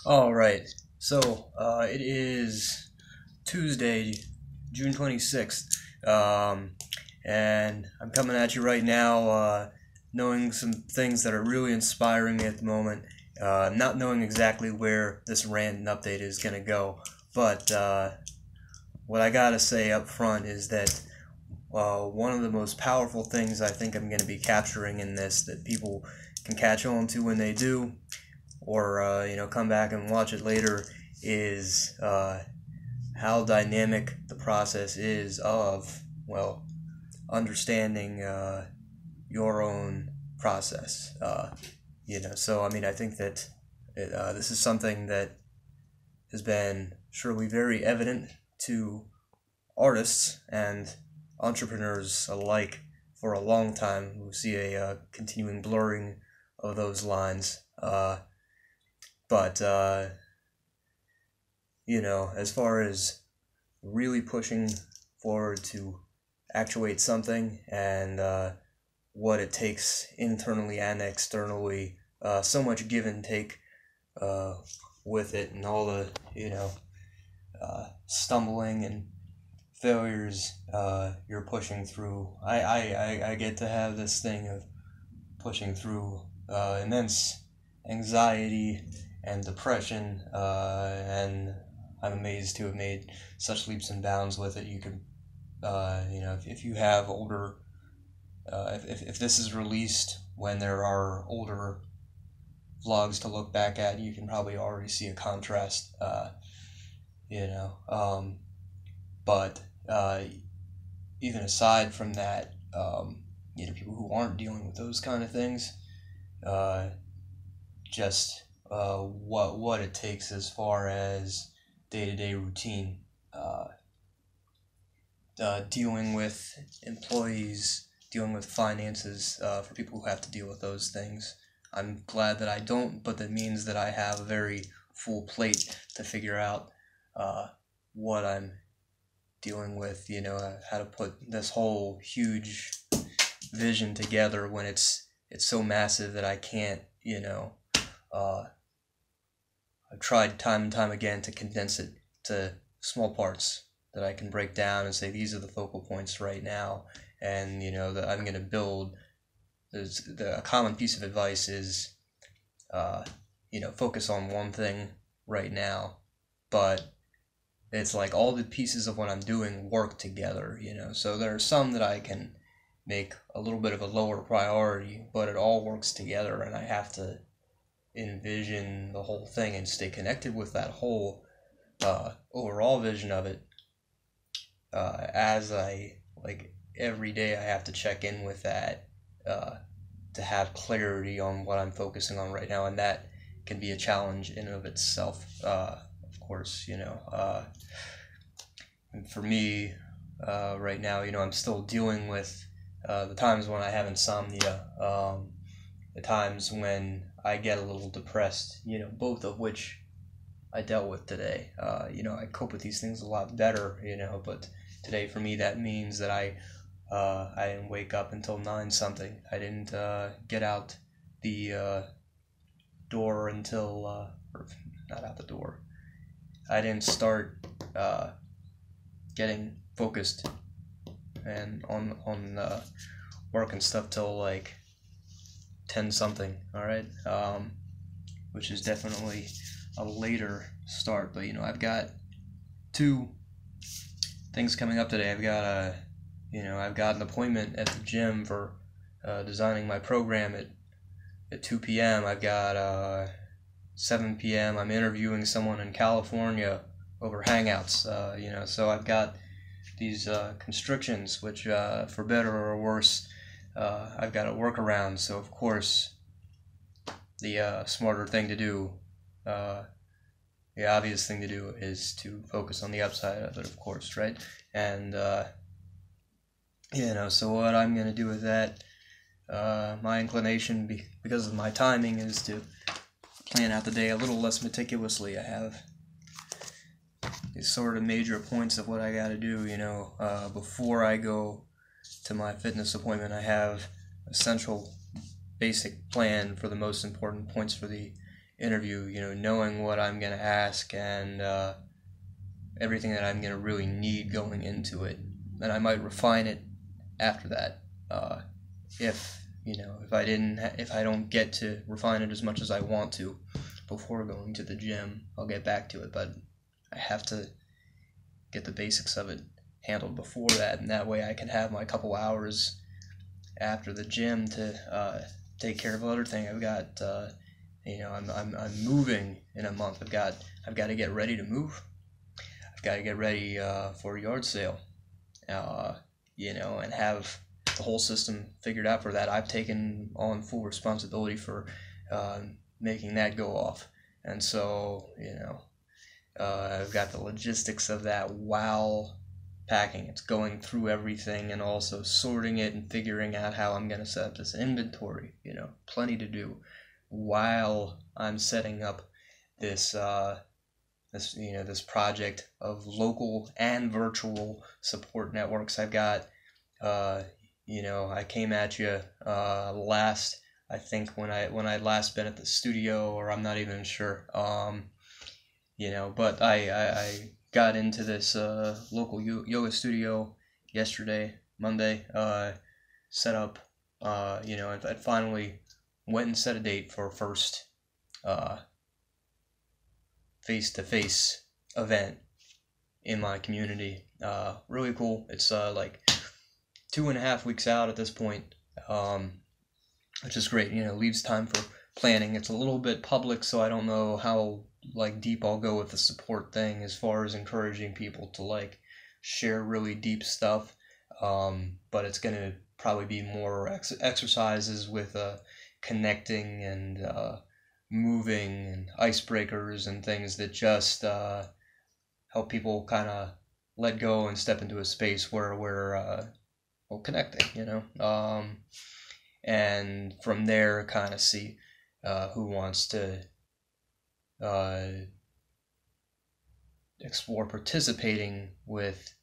All right. So it is Tuesday, June 26th, and I'm coming at you right now, knowing some things that are really inspiring me at the moment. Not knowing exactly where this rant and update is gonna go, but what I gotta say up front is that one of the most powerful things I think I'm gonna be capturing in this that people can catch on to when they do, or come back and watch it later, is how dynamic the process is of understanding your own process. So I mean, I think that this is something that has been surely very evident to artists and entrepreneurs alike for a long time, who see a continuing blurring of those lines. But as far as really pushing forward to actuate something, and what it takes internally and externally, so much give and take with it, and all the stumbling and failures you're pushing through. I get to have this thing of pushing through immense anxiety and depression, and I'm amazed to have made such leaps and bounds with it. You can, if you have older, if this is released when there are older vlogs to look back at, you can probably already see a contrast, but even aside from that, people who aren't dealing with those kind of things, just what it takes as far as day-to-day routine, dealing with employees, dealing with finances, for people who have to deal with those things. I'm glad that I don't, but that means that I have a very full plate to figure out what I'm dealing with, how to put this whole huge vision together when it's so massive that I can't, I've tried time and time again to condense it to small parts that I can break down and say, these are the focal points right now, and that I'm going to build. A common piece of advice is, focus on one thing right now, but it's like all the pieces of what I'm doing work together, so there are some that I can make a little bit of a lower priority, but it all works together, and I have to envision the whole thing and stay connected with that whole overall vision of it, as every day I have to check in with that, to have clarity on what I'm focusing on right now, and that can be a challenge in and of itself, of course. And for me, right now, I'm still dealing with the times when I have insomnia, the times when I get a little depressed, both of which I dealt with today. I cope with these things a lot better, but today for me that means that I didn't wake up until 9 something. I didn't get out the door until, or not out the door. I didn't start getting focused and on work and stuff till like 10 something. All right, which is definitely a later start. But I've got 2 things coming up today. I've got an appointment at the gym for designing my program at 2 p.m. I've got 7 p.m. I'm interviewing someone in California over Hangouts. So I've got these constrictions, which, for better or worse, I've got to work around. So of course, the smarter thing to do, the obvious thing to do, is to focus on the upside of it, of course, right? And so what I'm going to do with that, my inclination, because of my timing, is to plan out the day a little less meticulously. I have these sort of major points of what I got to do, before I go to my fitness appointment. I have a central basic plan for the most important points for the interview, knowing what I'm going to ask and everything that I'm going to really need going into it. And I might refine it after that. If I don't get to refine it as much as I want to before going to the gym, I'll get back to it. But I have to get the basics of it handled before that, and that way I can have my couple hours after the gym to take care of other things. I've got, I'm moving in a month. I've got to get ready to move. I've got to get ready for a yard sale, and have the whole system figured out for that. I've taken on full responsibility for making that go off, and so I've got the logistics of that while packing. It's going through everything and also sorting it and figuring out how I'm going to set up this inventory. Plenty to do while I'm setting up this this project of local and virtual support networks. I've got I came at you last, I think when I'd last been at the studio, or I'm not even sure. But I got into this local yoga studio yesterday, Monday. Set up, I finally went and set a date for a first face-to-face event in my community. Really cool. It's like 2.5 weeks out at this point, which is great. Leaves time for planning. It's a little bit public, so I don't know how deep I'll go with the support thing as far as encouraging people to share really deep stuff. But it's gonna probably be more exercises with connecting and moving and icebreakers and things that just help people kind of let go and step into a space where we're connecting, and from there kind of see who wants to explore participating with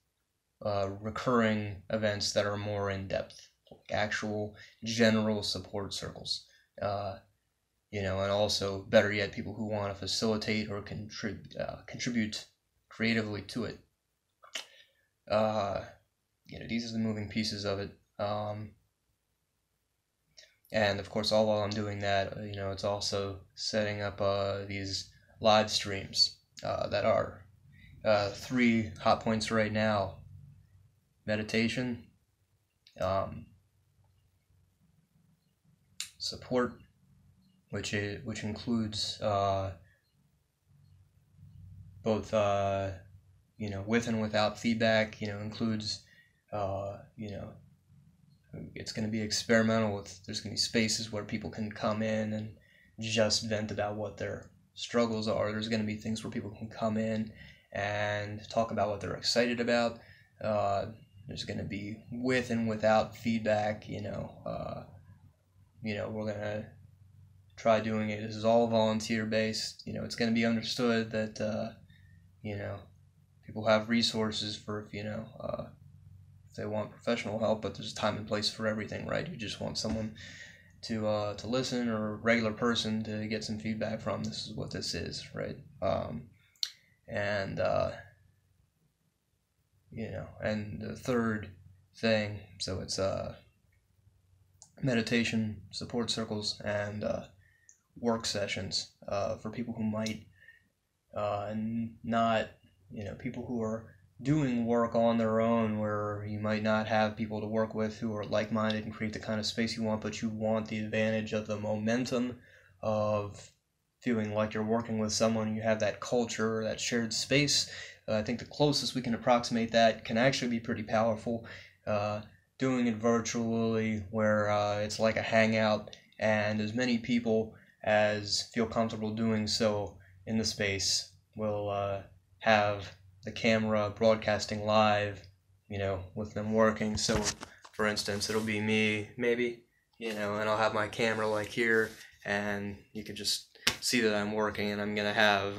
recurring events that are more in depth, like actual general support circles, and also better yet, people who want to facilitate or contribute creatively to it. These are the moving pieces of it. And of course, all while I'm doing that, it's also setting up these live streams that are 3 hot points right now: meditation, support, which includes both with and without feedback. Includes it's going to be experimental. There's going to be spaces where people can come in and just vent about what their struggles are. There's going to be things where people can come in and talk about what they're excited about. There's going to be with and without feedback. We're going to try doing it. This is all volunteer based. It's going to be understood that people have resources for if they want professional help, but there's a time and place for everything, right? You just want someone to listen, or a regular person to get some feedback from. This is what this is, right? And the third thing, so it's meditation, support circles, and work sessions for people who might not, people who are doing work on their own, where you might not have people to work with who are like-minded and create the kind of space you want, but you want the advantage of the momentum of feeling like you're working with someone. You have that culture, that shared space. I think the closest we can approximate that can actually be pretty powerful. Doing it virtually, where it's like a hangout, and as many people as feel comfortable doing so in the space will have the camera broadcasting live, with them working. So, for instance, it'll be me, maybe, and I'll have my camera here, and you can just see that I'm working, and I'm going to have,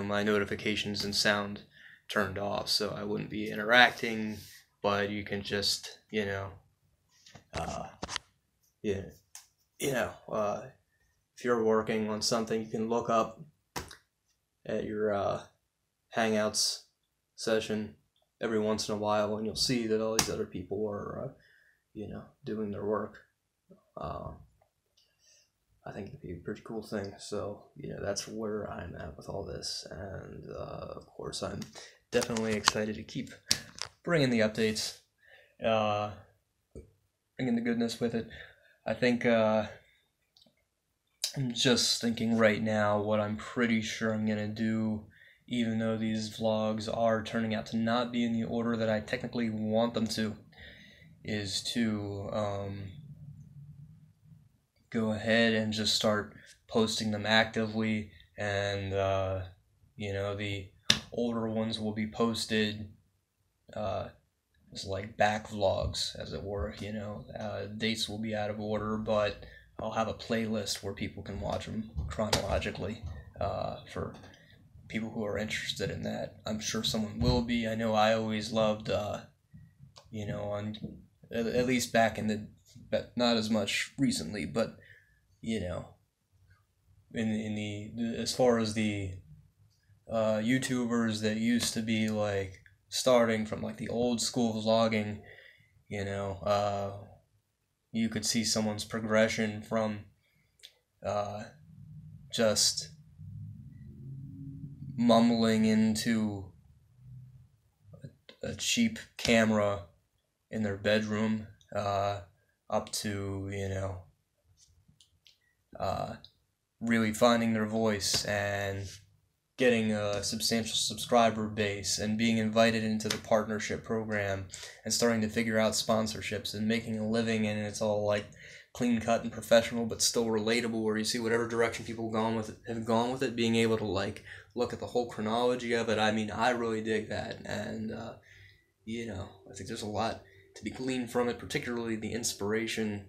my notifications and sound turned off, so I wouldn't be interacting, but you can just, feel if you're working on something, you can look up at your Hangouts session every once in a while, and you'll see that all these other people are, doing their work. I think it'd be a pretty cool thing. So, that's where I'm at with all this. And, of course, I'm definitely excited to keep bringing the updates, bringing the goodness with it. I think, I'm just thinking right now what I'm pretty sure I'm going to do, even though these vlogs are turning out to not be in the order that I technically want them to, is to, go ahead and just start posting them actively, and the older ones will be posted as like back vlogs, as it were. Dates will be out of order, but I'll have a playlist where people can watch them chronologically for people who are interested in that. I'm sure someone will be. I know I always loved on at least back in the, but not as much recently, but in the as far as the YouTubers that used to be like starting from like the old school vlogging, you could see someone's progression from just mumbling into a cheap camera in their bedroom up to really finding their voice and getting a substantial subscriber base and being invited into the partnership program and starting to figure out sponsorships and making a living, and it's all like clean cut and professional but still relatable, where you see whatever direction people have gone with it, being able to like look at the whole chronology of it. I mean, I really dig that, and I think there's a lot to be gleaned from it, particularly the inspiration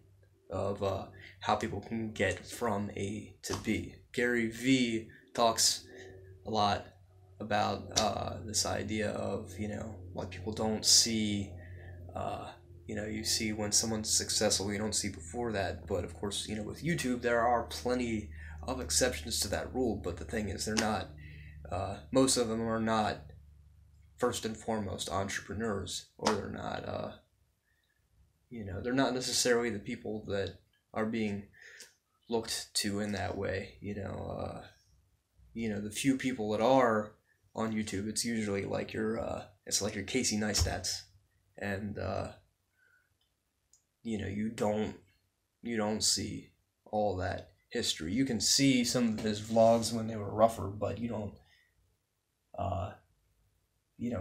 of how people can get from A to B. Gary V talks a lot about this idea of, what people don't see. You see when someone's successful, you don't see before that. But of course, with YouTube, there are plenty of exceptions to that rule. But the thing is, they're not, most of them are not first and foremost entrepreneurs, or they're not, they're not necessarily the people that are being looked to in that way. The few people that are on YouTube, it's usually like your Casey Neistats, and you don't see all that history. You can see some of his vlogs when they were rougher, but you don't.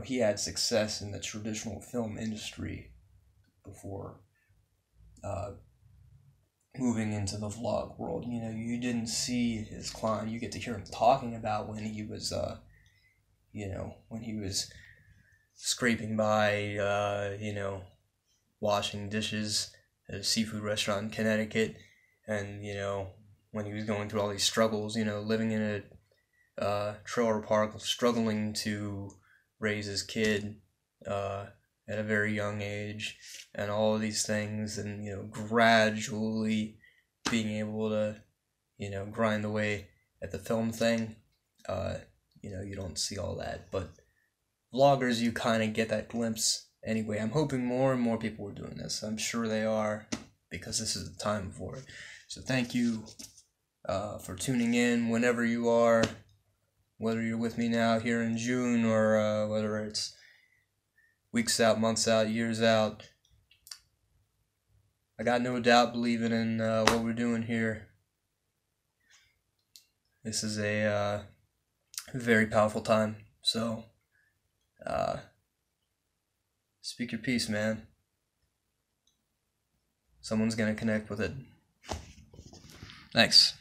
He had success in the traditional film industry before moving into the vlog world. You didn't see his climb. You get to hear him talking about when he was scraping by, washing dishes at a seafood restaurant in Connecticut, and when he was going through all these struggles, living in a trailer park, struggling to raise his kid at a very young age, and all of these things, and gradually being able to grind away at the film thing. You don't see all that, but vloggers, you kind of get that glimpse anyway. I'm hoping more and more people are doing this. I'm sure they are, because this is the time for it. So thank you for tuning in whenever you are, whether you're with me now here in June, or whether it's weeks out, months out, years out. I got no doubt believing in what we're doing here. This is a very powerful time. So, speak your piece, man. Someone's gonna connect with it. Thanks.